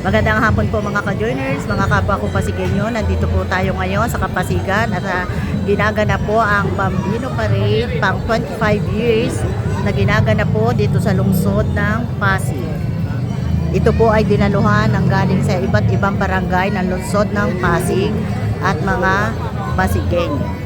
Magandang hapon po mga ka-joiners, mga kapwa ko Pasigueño. Nandito po tayo ngayon sa Kapasigan at ginaganap po ang Bambino Parade pang 25 years na ginaganap po dito sa lungsod ng Pasig. Ito po ay dinaluhan ng galing sa iba't ibang barangay ng lungsod ng Pasig at mga Pasigueño.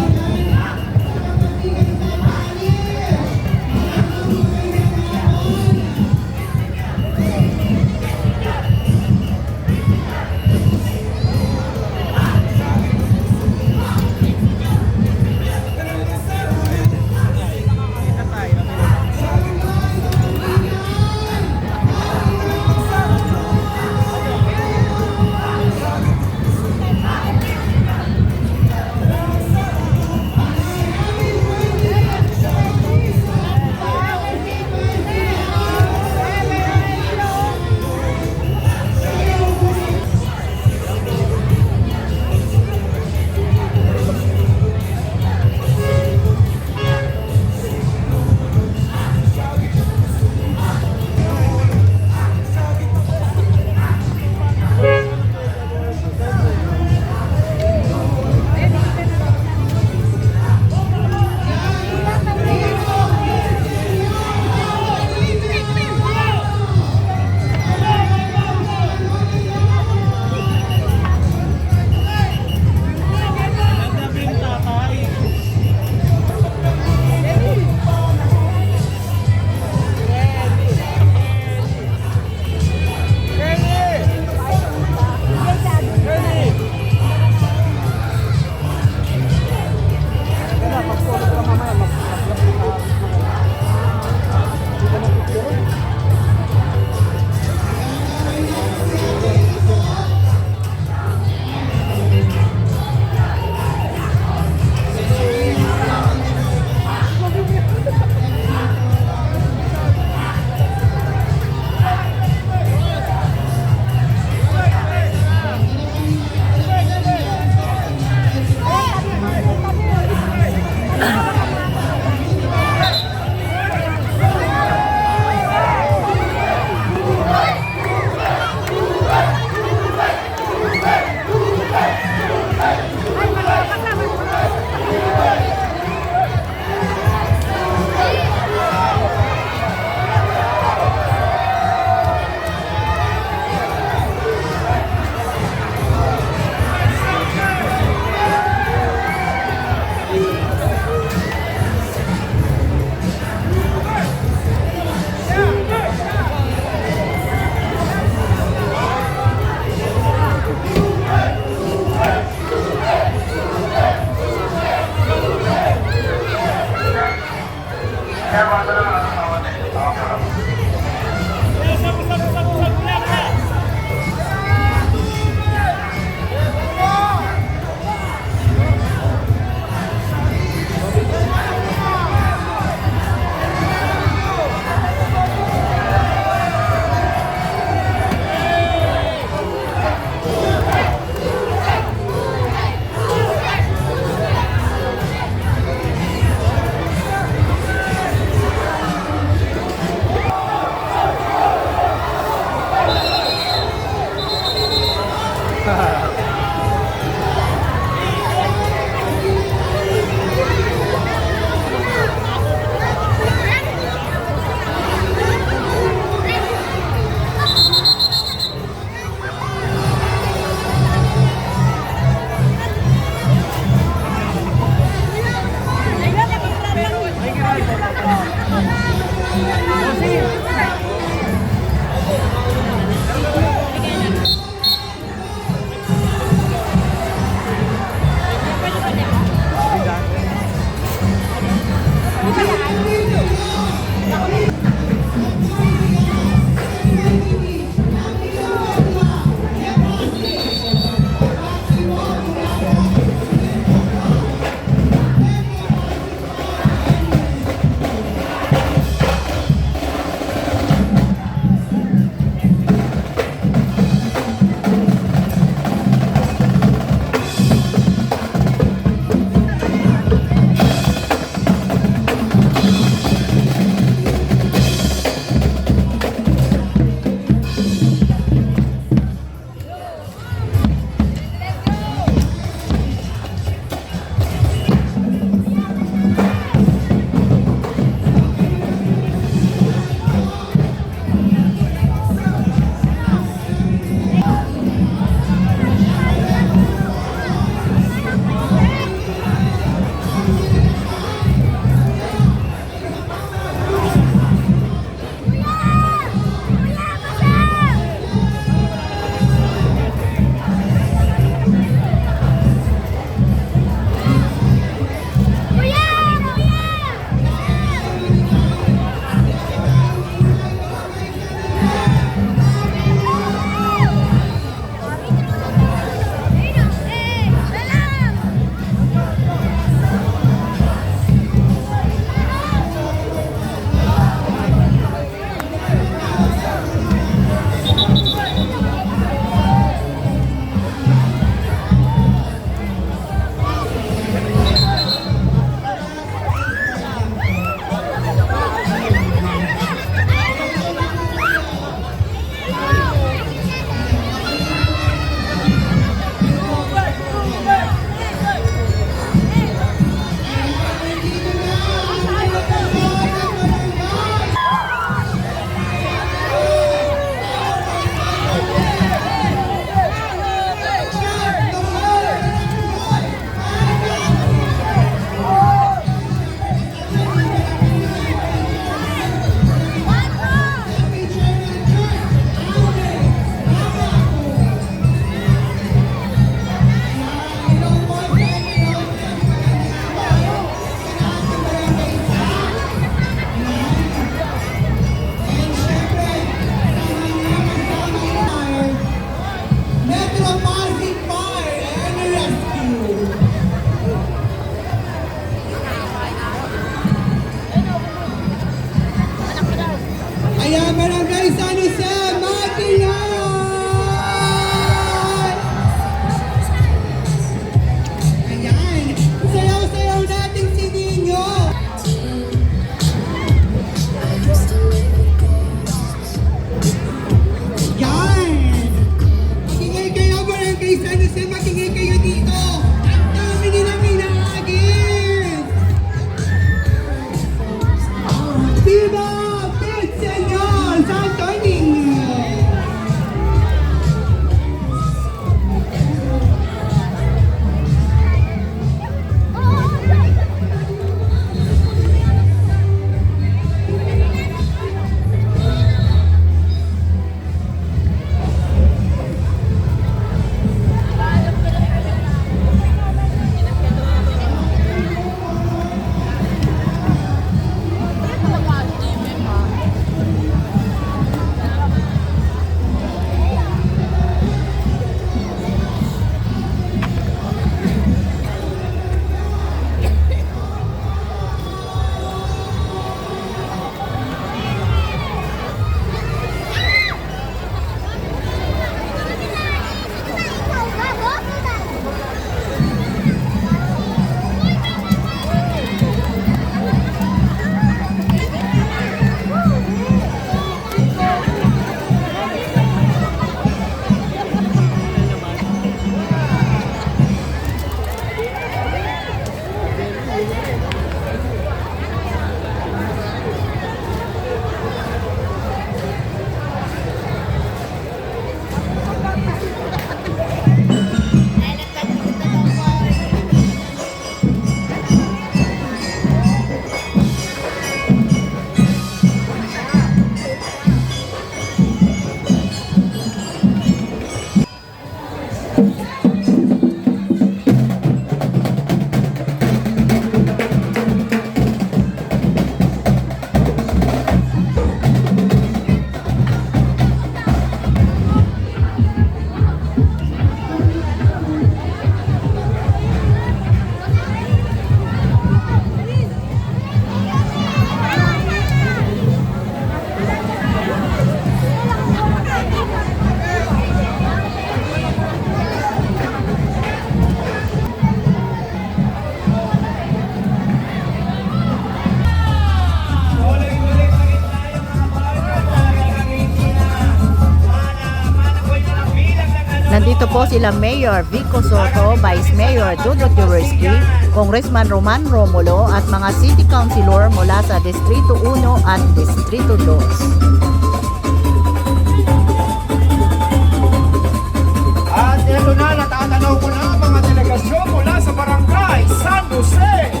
Nandito po sila Mayor Vico Soto, Vice Mayor Dudut Jaworski, Congressman Roman Romulo at mga City Councilor mula sa Distrito 1 at Distrito 2. At ito na, natatanaw ko na mga delegasyon mula sa Barangay San Jose.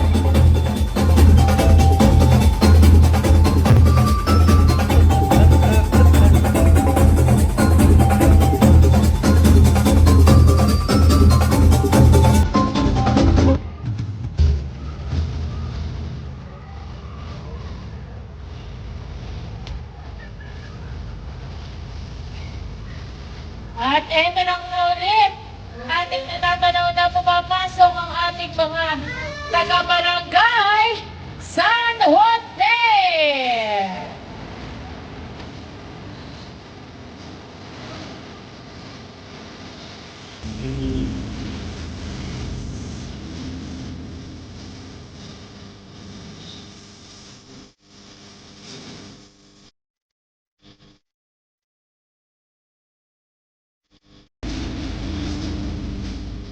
At eto na nga ulit, ating natatanaw na pumapasok ang ating mga taga-barangay San Jose!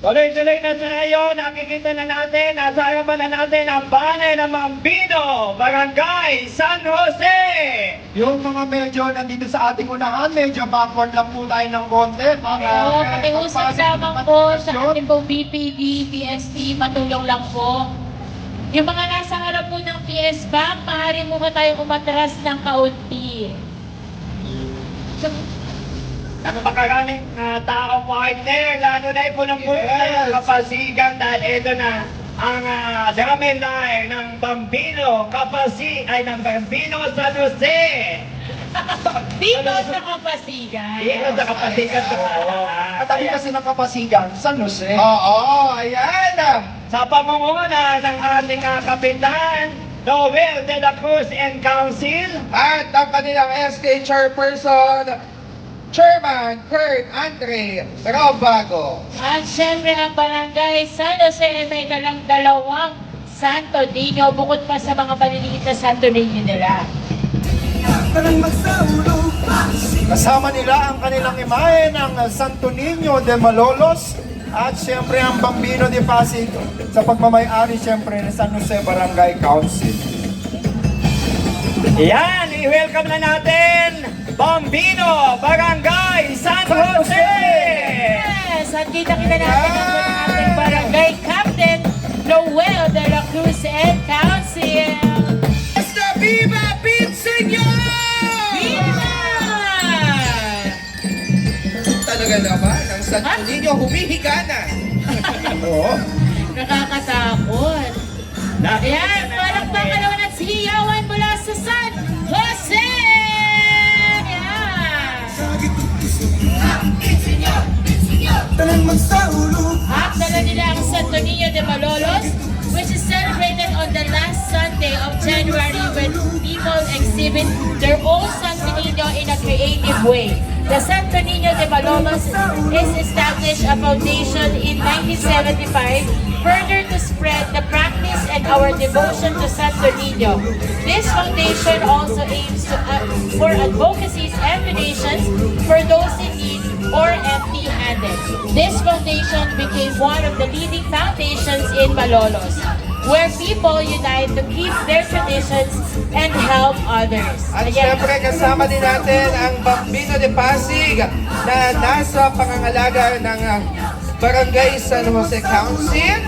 Tuloy-tuloy na tayo, nakikita na natin, nasa harapan na natin ang banner ng Mambino, Barangay San Jose! Yung mga medyo nandito sa ating unahan, medyo backward lang po tayo ng konti. Oo, pakiusap lamang po sa ating pong BPD, PST, matulong lang po. Yung mga nasa harap po ng PS Bank, maaari mo ba tayong umatras ng kaunti? Ang makaraming taong partner, lalo na po ng Kapasigan dahil ito na ang drum line ng Bambino, ng Bambino San Jose. Dito sa Kapasigan. Dito sa Kapasigan. Katabi kasi ng Kapasigan, San Jose. Oo, ayan. Sa pamumuno ng ating kapitan, Noel de la Cruz and Council. At ang kanilang SK Chairperson, Chairman Kurt Andre Robago. At syempre ang barangay San Jose ay may dalang dalawang Santo Niño bukod pa sa mga maliliit na Santo Niño nila. Kasama nila ang kanilang imahe ng Santo Niño de Malolos at siyempre ang Bambino de Pasig sa pagmamayari siyempre ng San Jose Barangay Council. Yan, i-welcome na natin Bambino, Barangay San Jose! Yes! At kita-kita natin ang ating barangay captain, Noel de la Cruz and Council. Basta Viva Pinseñor! Viva! Talaga naman, ang Santo Niño humihigana. Oo. Nakakatakot. Ayan, parang pangalawa ng siyawan mula sa San Jose! At dala nila ang Santo Niño de Malolos, which is celebrated on the last Sunday of January when people exhibit their own Santo Niño in a creative way. The Santo Niño de Malolos is established a foundation in 1975 further to spread the practice and our devotion to Santo Niño. This foundation also aims to, for advocacies and donations for those in need or empty-handed. This foundation became one of the leading foundations in Malolos, where people unite to keep their traditions and help others. At Ayan. syempre kasama din natin ang Bambino de Pasig na nasa pangangalaga ng Barangay San Jose Council.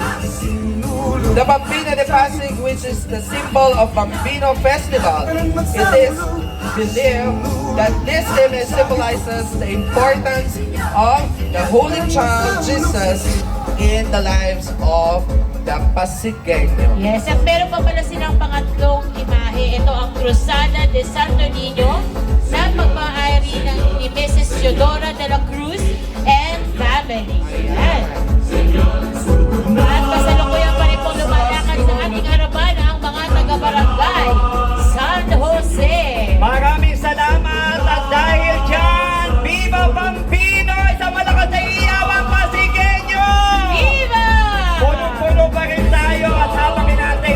The Bambino de Pasig, which is the symbol of Bambino Festival. It is believed that this image symbolizes the importance of the Holy Child Jesus in the lives of the Pasigueño. Yes, at meron pa pala silang pangatlong imahe. Ito ang Cruzada de Santo Niño na pagmaayari ni Mrs. Teodora de la Cruz and family. Ayan. At kasalukuyan pa rin pong lumalakad sa ating harapan ang mga taga-barangay San Jose. Maraming salamat at dahil dyan, Viva Bambino sa malakas na iyawang Pasigueño! Viva! Punong-puno pa rin tayo at habang natin,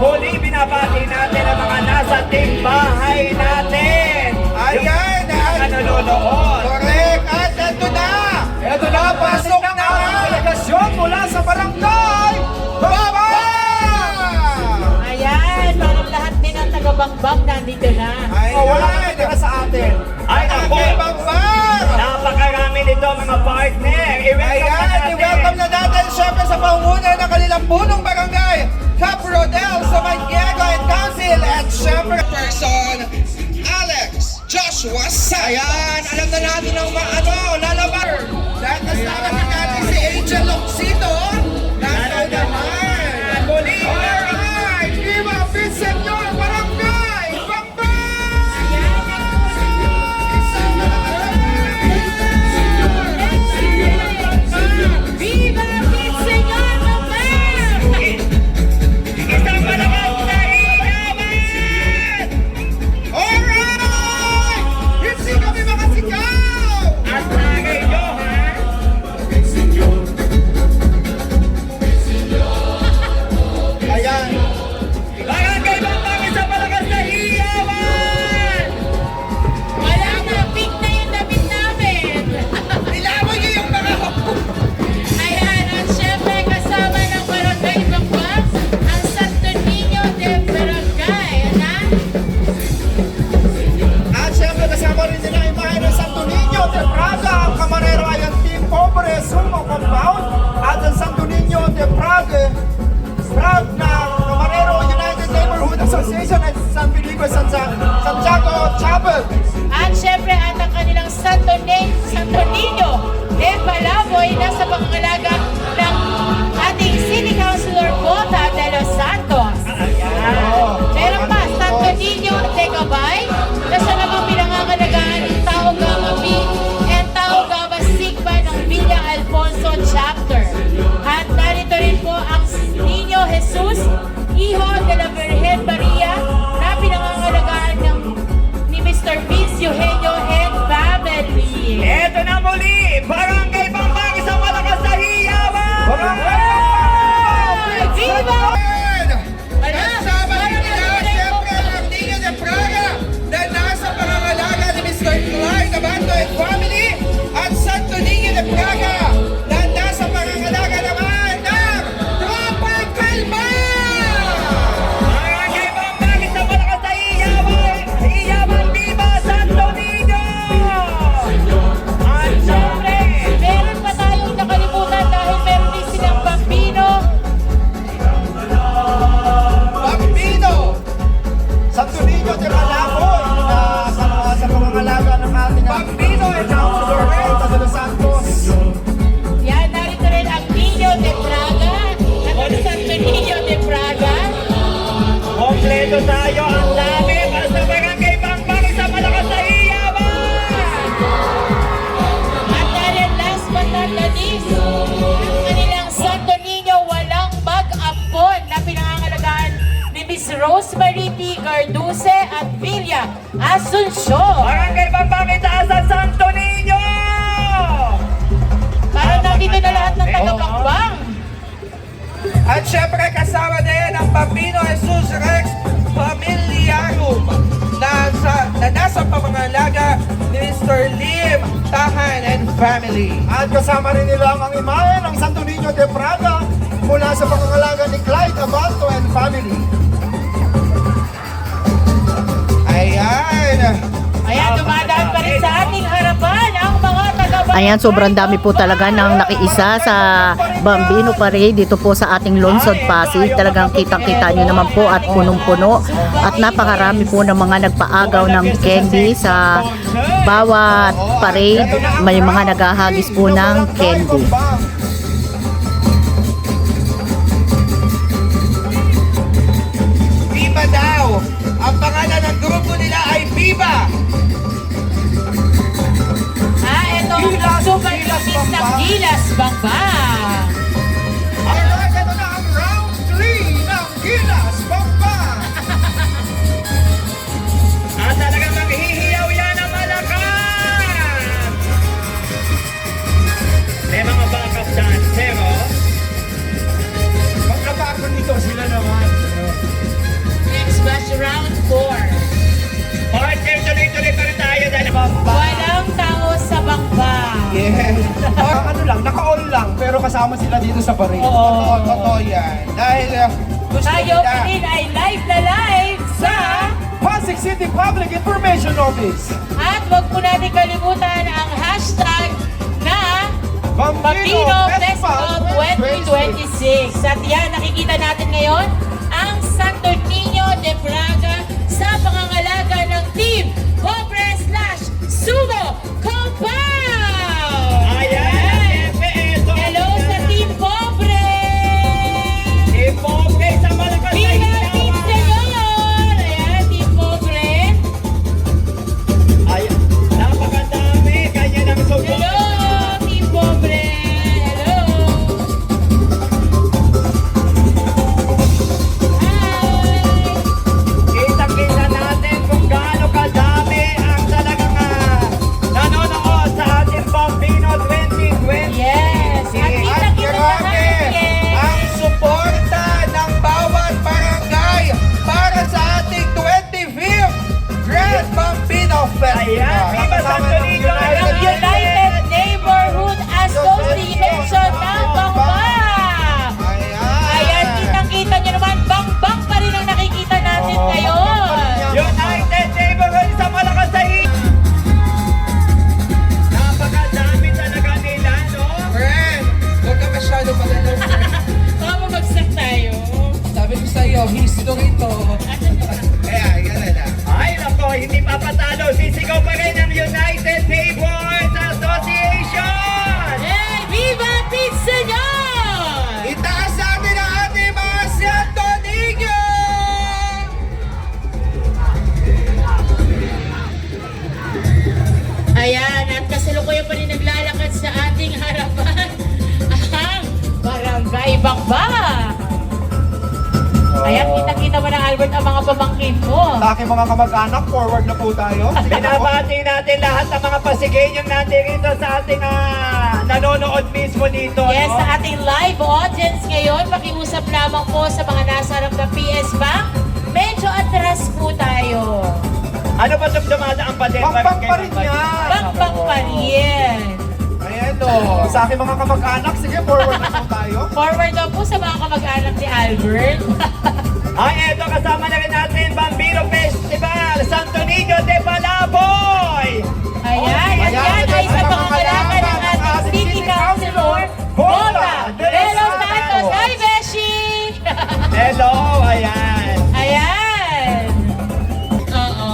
muli binabati natin ang mga nasa bahay natin. Ayan! Ang nanonood. Correct! At ito na! punong barangay, Cap Rodel sa Maniego and Council, at syempre person, Alex Joshua Santos. Ayan, alam na natin ang lalabar. Dahil kasama na natin si Angel Loxito. Nasa naman. Muli. Alright, Viva Villaseñor Barangay, Bambay! Viva Villaseñor Bambay! Isang malakas na iyaman! Alright! Hindi kami makasigaw! At lagay nyo, ha? Ayan. Barangay Bambang, isang malakas na iyaman! Wala na, pink na yung damit namin. Ilawan niyo yung mga Ayan, at syempre kasama ng Barangay Bambang, ang Santo Niño de Barangay. Ano? At syempre kasama rin nila ang imahe ng Santo Niño de Praga, ang kamarero ay ang Team Pobre Sumo Compound at ang Santo Niño de Praga na kamarero United Neighborhood Association at San Felipe Santiago Chapel. At syempre at ang kanilang Santo Niño de Palaboy na sa pangangalaga ng ating City Councilor Bota de los Santos. Meron pa, Santo Niño de Gabay na sa namang pinangangalagaan ng Tao Gama B and Tao Gama Sigma ng Villa Alfonso Chapter. At narito rin po ang Niño Jesus, Hijo de la Virgen Maria na pinangangalagaan ni Mr. Vince Eugenio and family. Eto na muli, Barangay Bambang, isang malakas na iyaman! Viva! Kasama rin nila syempre ang Niño de Praga na nasa pangangalaga ni Mr. Clyde Abanto and family at Santo Niño de Praga na nasa pangangalaga naman ng Tropang Kalma! Barangay Bambang, isang malakas na iyaman! Iyaman, Viva Santo Niño! At Siyempre, meron pa tayong nakalimutan dahil meron din silang Bambino. Bambino! Santo Niño de Palaboy na sa pangangalaga ng ating Bambino and Councilor Bota de los Santos. Yan, narito rin ang Niño de Praga at ang Santo Niño de Praga. kompleto tayo ang dami para sa Barangay Bambang, isang malakas na iyaman! At dahil last but not the least, ang kanilang Santo Niño walang mag-ampon na pinangangalagaan ni Miss Rosemary T. Garduce at Villa Asuncion. Barangay Bambang, itaas ang Santo Niño! Para nandito na lahat ng taga-Bambang. At syempre kasama din ang Bambino Jesus Rex Familiarum na nasa pamangalaga ni Mr. Lim Tahan and family. At kasama rin nila ang imahe ng Santo Niño de Praga mula sa pangangalaga ni Clyde Abanto and family. Ayan. Ayan, dumadaan pa rin sa ating harapan ang mga taga-Bambang. Ayan, sobrang dami po talaga ng nakiisa sa Bambino Parade dito po sa ating Lungsod Pasig. Talagang kitang-kita nyo naman po at punong-puno. At napakarami po ng mga nagpaagaw ng candy sa bawat parade. May mga naghahagis po ng candy. Viva daw. Ang pangalan ng grupo nila ay Viva. Ito ang super lapis ng Gilas Bambang. Alright, ito na ang round 3 ng Gilas Bambang. At talagang maghihiyaw yan ang malakas! May mga backup dancer, oh. Pagkabakon nito sila naman. Next batch, round 4. Partner, tuloy-tuloy pa rin tayo dahil Walang tao sa Bambang. Yeah. Ano lang, naka-all lang, pero kasama sila dito sa parade. Totoo yan. Dahil gusto Tayo nila. din ay live na live sa... Pasig City Public Information Office. At huwag po natin kalimutan ang hashtag na Bambino Bambino Festival Festival 2026. At yan, nakikita natin ngayon ang Santo Niño de Braga sa pangangalaga ng Team Pobre/Sumo Compound! Ayan, ito. Hello sa Team Pobre! Pobre sa malakas na Viva Team ilawan. Senyor! Ayan, Team Pobre! Ay, napakadami. Kanya ng Hello, support. Team Pobre! Hello! Hi! Kita-kita natin kung gaano kadami ang talagang nanonood sa ating Bambino 2020. Yes! At At kita-kita grabe natin! ang suporta ng bawat barangay para sa ating 25th Grand Bambino Festival. Ayan, Viva Kasama Santo ng Niño! Ang United Neighborhood Association ng Bangba! Ayan, kitang-kita nyo naman, bang-bang pa rin ang nakikita natin ngayon! United Neighborhood sa malakas na napakadami talaga nila, no? Friend, huwag ka masyado malalaw. Baka mabagsak tayo. Sabi ko sa iyo, history to. Kaya, gano'n na. Ay, nako, hindi papatalo. Sisigaw pa rin ang United Neighborhood Association! Hey, Viva Team Senyor! Itaas natin ang ating mga Santo Niño! Ayan, at kasalukuyan pa rin naglalakad sa ating harapan ang Barangay Bangba. Ayan, kita-kita mo na, Albert, ang mga pamangkin mo. Sa aking mga kamag-anak, forward na po tayo. Binabati natin lahat ng mga Pasigueñong natin rito sa ating nanonood mismo dito. Yes, no? sa ating live audience ngayon, pakiusap lamang po sa mga nasa harap ng PS Bank. Medyo atras po tayo. Ano ba itong dumadaan pa din? Pang-pang pa rin yan. Bang-bang pa rin. Ayan o. Sa aking mga kamag-anak, sige, forward na po tayo. Forward daw po sa mga kamag-anak ni Albert. Ay, eto kasama na rin natin Bambino Festival, Santo Niño de Palaboy! Ayan, at yan ay sa pangangalaga ng ating City Councilor, Bola de los Santos. Hi, Beshi! Hello, ayan. Ayan. Oo.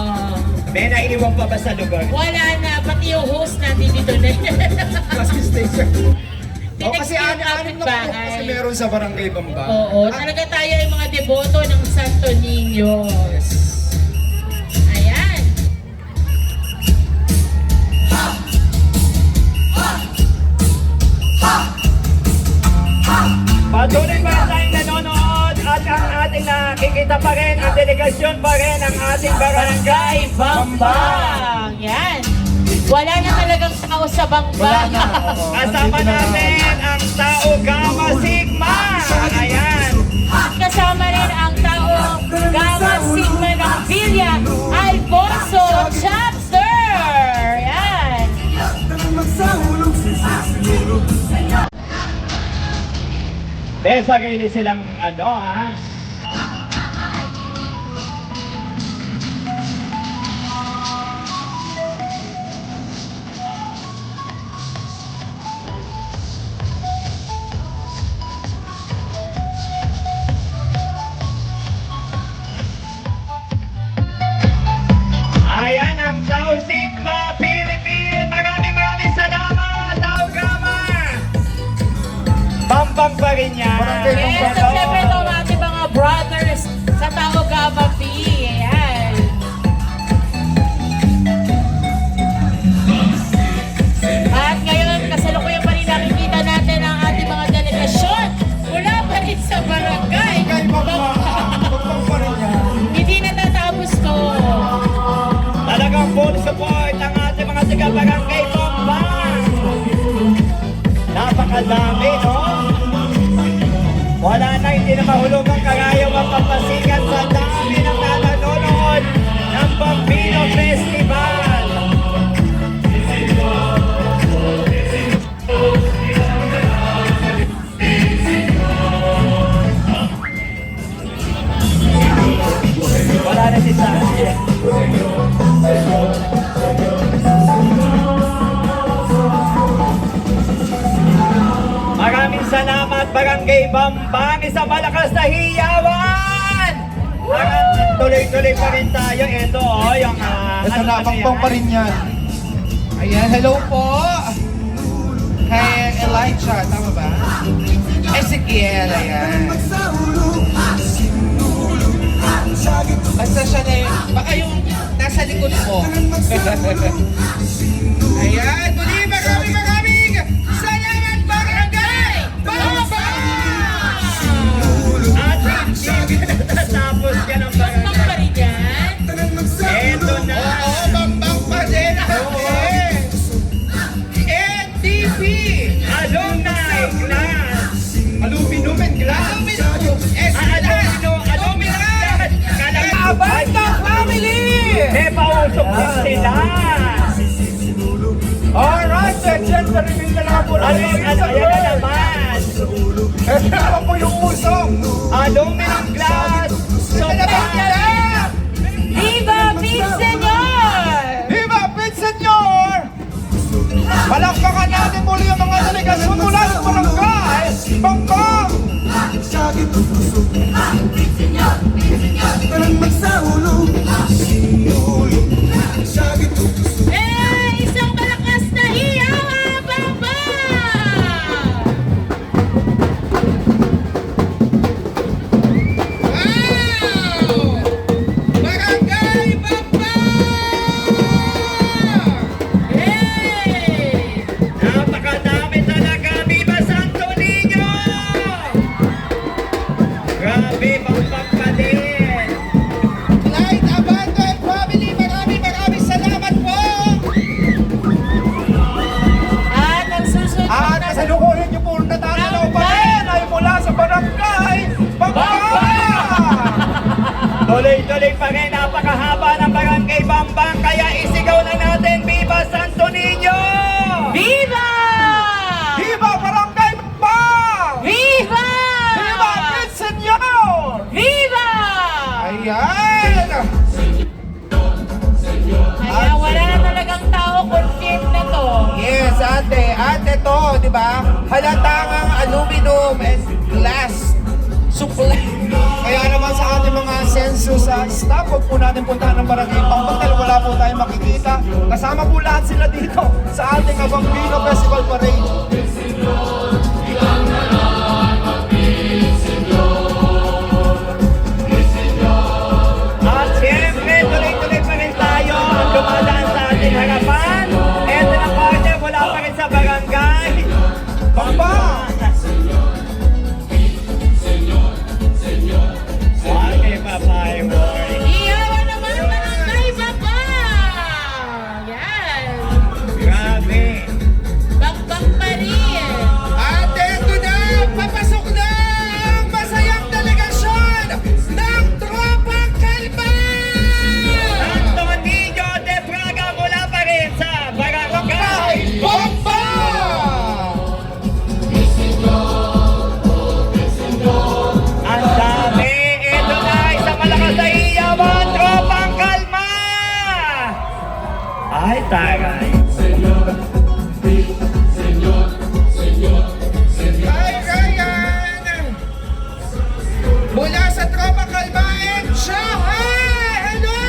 May naiiwan pa ba sa lugar? Wala na, pati yung host natin dito na. Kasi station. O Tinext kasi ko yung anim na po kasi kapitbahay. meron sa Barangay Bamba. Oo, talaga tayo ay mga deboto ng Santo Niño. Ayan. Patuloy pa tayong nanonood at ang ating nakikita pa rin, ang delegasyon pa rin ang ating barangay Bambang. Yan. Wala na talagang tao sa Bambang. Kasama natin ang Tao Gamma Sigma. Ayan. At kasama rin ang tao Gamma Sigma ng Villa, Alfonso Chapter. Yan. Besa gini silang ano ha. Ayan ang Tao Sigma Philippines. Maraming salamat, Tao Gamma. Bambang pa rin yan. Barangay Yes, at syempre ito ang ating mga brothers sa Tao Gamma P. Ayan. At ngayon, kasalukuyan pa rin nakikita natin ang ating mga delegasyon mula pa rin sa barangay. Barangay Bamba. Pang-pang pa rin yan. Hindi natatapos to. Talagang full support ang ating mga taga-barangay Bambang. Napakadami, no? Wala na, hindi na mahulog ang karayaw mapapasikat sa dami ng nanonood ng Bambino Festival. Wala na si Sandy. Maraming salamat Barangay Bambang, isang malakas na hiyawan! Tuloy-tuloy pa rin tayo. Ito, yung... Ito na, pangpang pa rin yan. Ayan, hello po. Kay Elijah, tama ba? Ezekiel, ayan. Basta siya na yun. Baka yung nasa likod mo. Ayan, muli maraming salamat barangay! Bamba! At hindi natatapos ka ng Bambang barangay. pa rin yan. Ito na. Oo, bambang pa din natin. NTP! Alumni class. Aluminum and glass. Alumni. Abanda family! May pausok din sila. Alright, gender reveal na lang po natin. Ayan na naman. Ito naman po yung usong. Alumni class. So, Viva Big Senyor! Viva Pit Senyor! Palakpakan natin muli ang mga delegasyon mula sa barangay Bambang! Isang malakas na hiyawan, Bambang! Wow! Barangay Bamba! Hey! napakadami talaga. Viva Santo Niño! Grabe, pagpapalin. Light Abando and family, maraming salamat po! At ang susunod At na kasalukuyan niyo po natatanaw pa rin ay mula sa barangay Bambang! Tuloy-tuloy pa rin. Napakahaba ng barangay Bambang. Kaya isigaw na natin, Viva Santo Niño! Viva! Viva Barangay Bambang! Viva! Viva Pit Senyor! Viva! Ayan! Kaya wala na talagang tao confirm na to. Yes, ate. Ate to, di ba? Halatang ang aluminum and glass supply. Kaya naman sa ating mga census staff, huwag po natin puntahan ng barangay Bambang dahil wala po tayong makikita. Kasama po lahat sila dito sa ating Bambino Festival Parade. At siyempre, tuloy-tuloy pa rin tayo ang dumadaan sa ating harapan. Ito na partner mula pa rin sa barangay Bambang! Okay, papay boy. Iyawan naman barangay Bamba! Yan! Grabe. Bambang pa rin! Ate, ito na! Papasok na ang masayang delegasyon ng Tropang Kalma! Santo Niño de Braga mula pa rin sa barangay Bomba! Ang dami! Ito na, isang malakas na iyawan, Tropang Kalma! Ay, taray. Hi, Ryan! Mula sa Tropang Kalma and Shahay! Hello!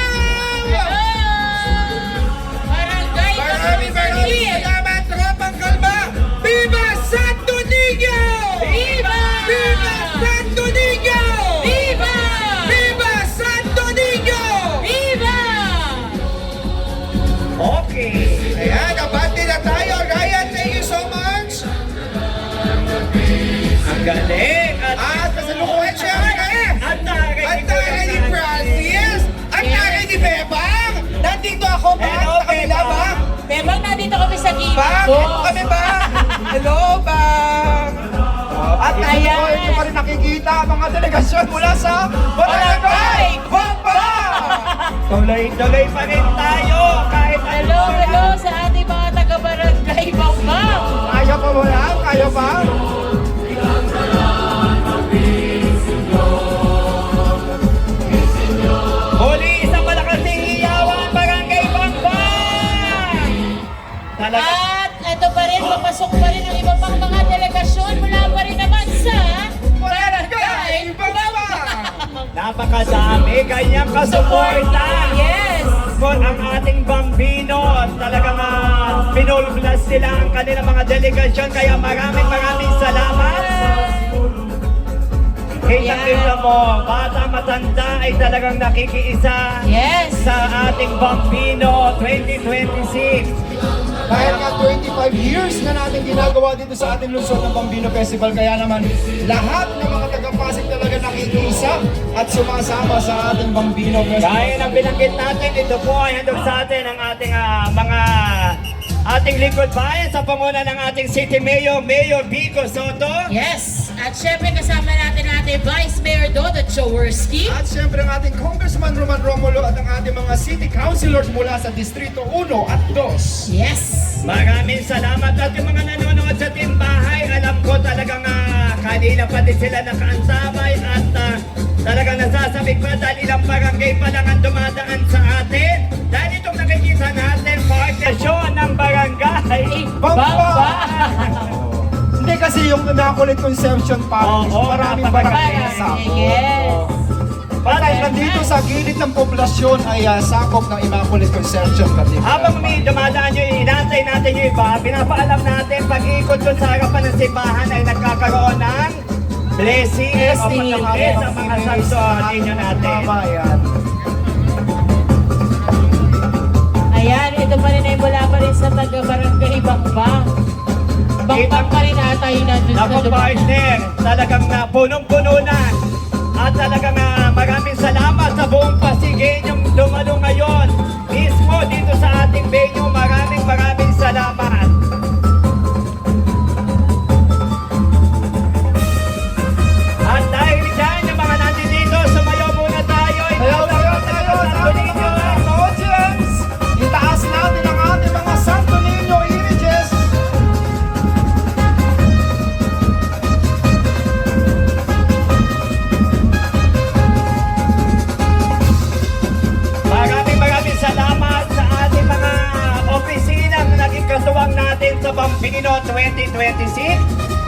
Barangay Maraming Bamba! salamat, Tropang Kalma! Viva Santo Niño! Viva! Viva Santo Niño! Viva! Viva Santo Niño! Viva! Okay. Ayan, abante na tayo. Ryan, thank you so much. Ang galing. At kasalukuyan syempre. Ang taray. Ang taray ni Francis. Ang taray ni Bebang. Nandito ako ba? Hello, Sa kabila Bebang. ba? Bebang, nandito kami sa gilid Bang? ko. Kami ba? Hello, Bang. At kasalukuyan niyo pa rin nakikita ang mga delegasyon mula sa barangay Bambang! Tuloy-tuloy pa rin tayo. Kahit Hello, hello sa ating mga taga-barangay Bambang. Kaya pa mo yan? Kaya pa? Huli, isang malakas na iyawan, barangay Bambang! Talaga. At ito pa rin, papasok pa rin ang iba pang mga delegasyon mula pa rin naman sa Barangay Bamba. Napakadami kanyang kasuporta. Yes. For ang ating Bambino, talagang pinulblas sila ang kanilang mga delegasyon. Kaya maraming salamat. Kita mo, bata matanda ay talagang nakikiisa Yes. sa ating Bambino 2026. Dahil nga 25 years na natin ginagawa dito sa ating lungsod ng Bambino Festival, kaya naman lahat ng mga taga-Pasig talaga nakikiisa at sumasama sa ating Bambino Festival. Gaya ng binanggit natin, ito po ay handog sa atin ang ating mga ating lingkod bayan sa panguna ng ating City Mayor, Mayor Vico Soto. Yes. At syempre kasama natin ating Vice Mayor Dodo Jaworski. At syempre ang ating Congressman Roman Romulo at ang ating mga city councilors mula sa Distrito 1 at 2. Yes. Maraming salamat at yung mga nanonood sa timbahay, alam ko talagang kanina pa din sila nakaantabay at talagang nasasabik pa dahil ilang barangay pa lang ang dumadaan sa atin. Dahil itong nakikita natin, partnershon ng barangay. Bamba! Hindi kasi yung Immaculate Conception Parish, Oo, maraming napakaganda. barangay sa Yes. Patay nandito sa gilid ng poblasyon ay sakop ng Immaculate Conception. Habang may dumadaan yung inantay natin yung iba, pinapaalam natin pag-ikot doon sa harapan ng simbahan ay nagkakaroon ng blessing o pagkakas sa mga santo ninyo natin. Ayan, ito pa rin ay mula pa rin sa taga-barangay Bakbang. Bakbang pa rin ata yun nandun sa Naku lugar. partner, talagang punong-puno na. At talagang maraming salamat sa buong Pasigueñong dumalo ngayon. Mismo dito sa ating venue, maraming salamat. At dahil dyan, yung mga nandito, sumayaw muna tayo. Sayaw tayo sa ating mga audience. Itaas natin ang ating mga Santo Niño images. Maraming salamat sa ating mga opisinang naging katuwang natin sa Bambino 2026.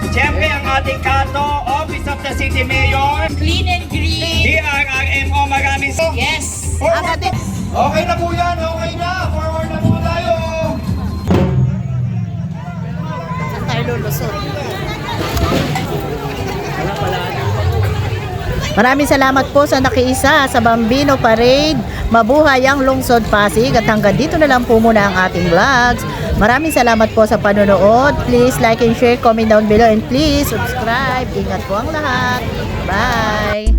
Siyempre ang ating kato, Office of the City Mayor, Clean and green. DRRMO, maraming Yes. Ang ating Okay na po yan, okay na. Forward na po tayo. Saan tayo lulusot? Maraming salamat po sa nakiisa sa Bambino Parade. Mabuhay ang Lungsod Pasig at hanggang dito na lang po muna ang ating vlogs. Maraming salamat po sa panonood. Please like and share, comment down below and please subscribe. Ingat po ang lahat. Bye!